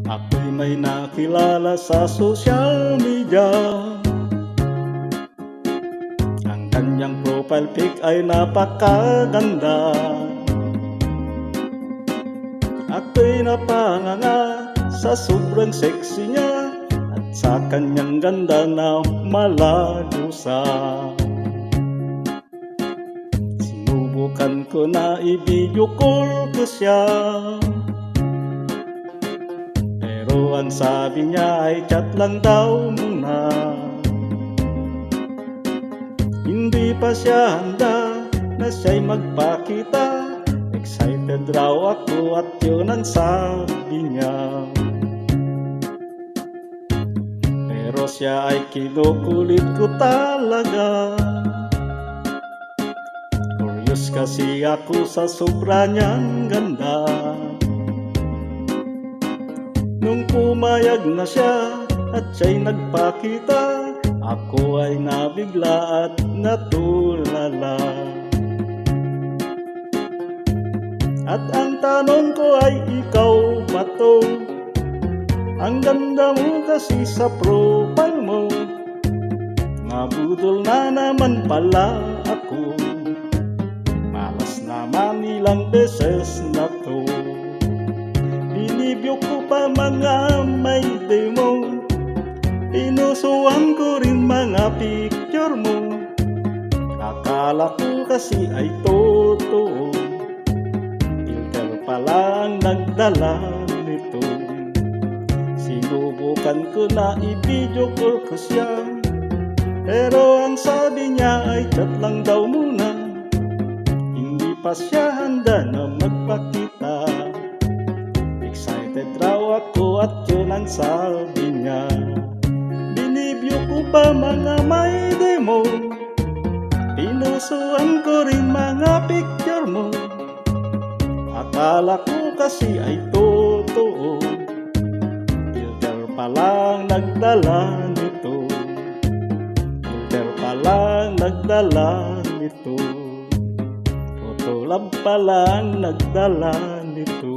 Ako'y may nakilala sa social media. Ang kanyang profile pic ay napakaganda. Ako'y napanganga sa sobrang sexy niya at sa kanyang ganda na malalusa. Sinubukan ko na i-video call ko siya, pero ang sabi niya ay chat lang daw muna. Hindi pa siya handa na siya'y magpakita. Excited raw ako at yun ang sabi niya. Pero siya ay kinukulit ko talaga. Curious kasi ako sa sobra niyang ganda. Nung pumayag na siya at siya'y nagpakita, ako ay nabigla at natulala. At ang tanong ko ay, ikaw ba to? Ang ganda mo kasi sa profile mo. Nabudol na naman pala ako. Malas naman ilang beses na to. Binibyo ko pa mga may demo. Pinusuan ko rin mga picture mo. Akala ko kasi ay totoo. Filter pala ang nagdala nito. Sinubukan ko na i-video call ko siya, pero ang sabi niya ay chat lang daw muna. Hindi pa siya handa na magpakita. Excited raw ako at yun ang sabi niya. Binibyo ko pa mga may demo. Pinusuan ko rin mga picture mo. Akala ko kasi ay totoo. Filter palang nagdala nito. Filter palang nagdala nito. Photolab palang nagdala nito.